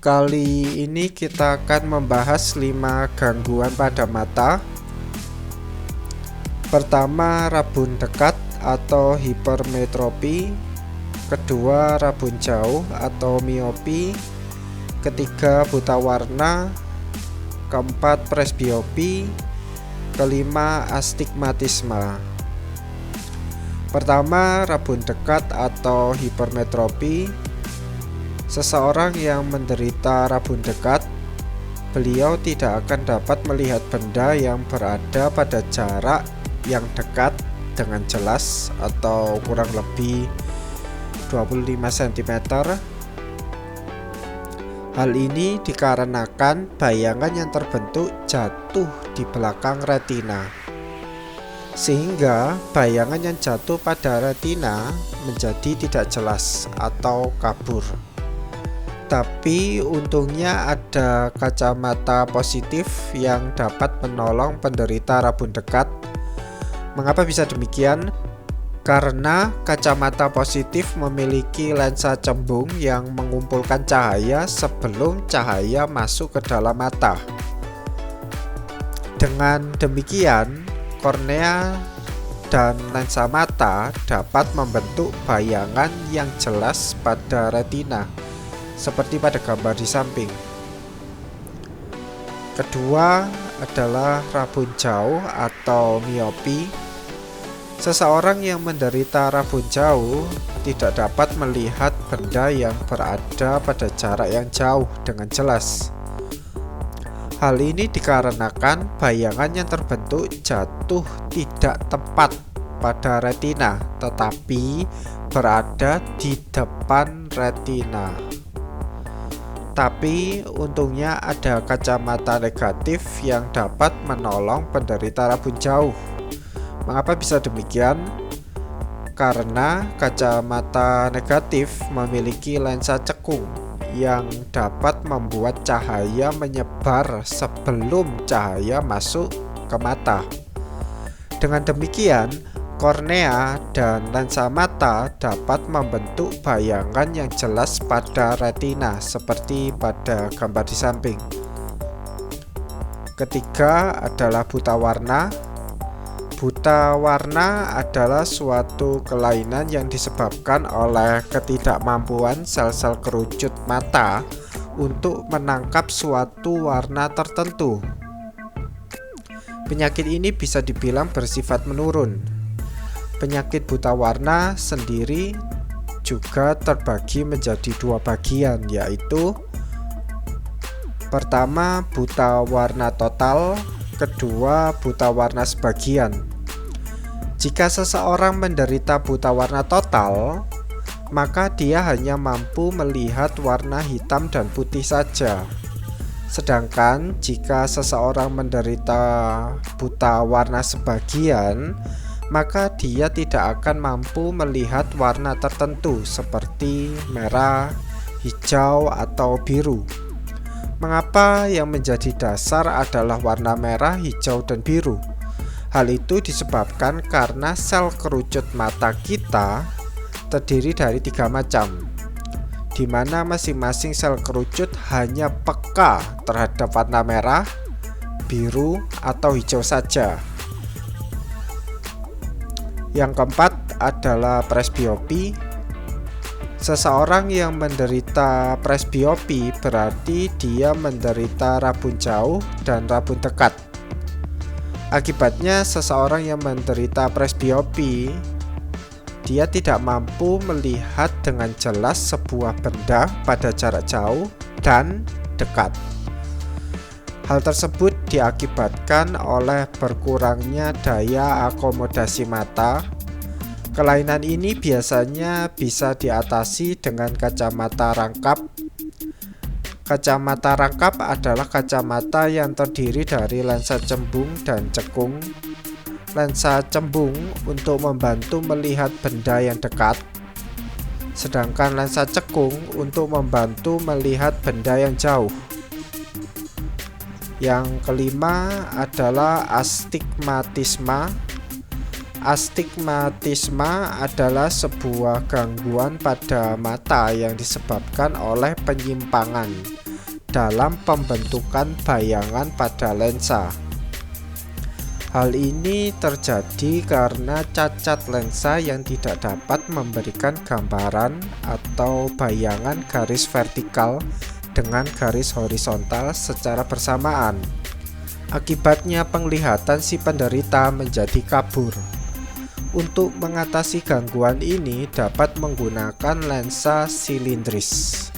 Kali ini kita akan membahas 5 gangguan pada mata. Pertama, rabun dekat atau hipermetropi. Kedua, rabun jauh atau miopi. Ketiga, buta warna. Keempat, presbiopi. Kelima, astigmatisme. Pertama, rabun dekat atau hipermetropi. Seseorang yang menderita rabun dekat, beliau tidak akan dapat melihat benda yang berada pada jarak yang dekat dengan jelas atau kurang lebih 25 cm. Hal ini dikarenakan bayangan yang terbentuk jatuh di belakang retina, sehingga bayangan yang jatuh pada retina menjadi tidak jelas atau kabur. Tapi untungnya ada kacamata positif yang dapat menolong penderita rabun dekat. Mengapa bisa demikian? Karena kacamata positif memiliki lensa cembung yang mengumpulkan cahaya sebelum cahaya masuk ke dalam mata. Dengan demikian, kornea dan lensa mata dapat membentuk bayangan yang jelas pada retina, seperti pada gambar di samping. Kedua adalah rabun jauh atau miopi. Seseorang yang menderita rabun jauh tidak dapat melihat benda yang berada pada jarak yang jauh dengan jelas. Hal ini dikarenakan bayangan yang terbentuk jatuh tidak tepat pada retina, tetapi berada di depan retina. Tapi untungnya ada kacamata negatif yang dapat menolong penderita rabun jauh. Mengapa bisa demikian? Karena kacamata negatif memiliki lensa cekung yang dapat membuat cahaya menyebar sebelum cahaya masuk ke mata. Dengan demikian, kornea dan lensa mata dapat membentuk bayangan yang jelas pada retina, seperti pada gambar di samping. Ketiga adalah buta warna. Buta warna adalah suatu kelainan yang disebabkan oleh ketidakmampuan sel-sel kerucut mata untuk menangkap suatu warna tertentu. Penyakit ini bisa dibilang bersifat menurun. Penyakit buta warna sendiri juga terbagi menjadi 2 bagian, yaitu pertama, buta warna total, kedua, buta warna sebagian. Jika seseorang menderita buta warna total, maka dia hanya mampu melihat warna hitam dan putih saja. Sedangkan jika seseorang menderita buta warna sebagian, maka dia tidak akan mampu melihat warna tertentu seperti merah, hijau, atau biru. Mengapa yang menjadi dasar adalah warna merah, hijau, dan biru? Hal itu disebabkan karena sel kerucut mata kita terdiri dari 3 macam, di mana masing-masing sel kerucut hanya peka terhadap warna merah, biru, atau hijau saja. Yang keempat adalah presbiopi. Seseorang yang menderita presbiopi berarti dia menderita rabun jauh dan rabun dekat. Akibatnya, seseorang yang menderita presbiopi, dia tidak mampu melihat dengan jelas sebuah benda pada jarak jauh dan dekat. Hal tersebut diakibatkan oleh berkurangnya daya akomodasi mata. Kelainan ini biasanya bisa diatasi dengan kacamata rangkap. Kacamata rangkap adalah kacamata yang terdiri dari lensa cembung dan cekung. Lensa cembung untuk membantu melihat benda yang dekat, sedangkan lensa cekung untuk membantu melihat benda yang jauh. Yang kelima adalah astigmatisme. Astigmatisme adalah sebuah gangguan pada mata yang disebabkan oleh penyimpangan dalam pembentukan bayangan pada lensa. Hal ini terjadi karena cacat lensa yang tidak dapat memberikan gambaran atau bayangan garis vertikal dengan garis horizontal secara bersamaan. Akibatnya penglihatan si penderita menjadi kabur. Untuk mengatasi gangguan ini dapat menggunakan lensa silindris.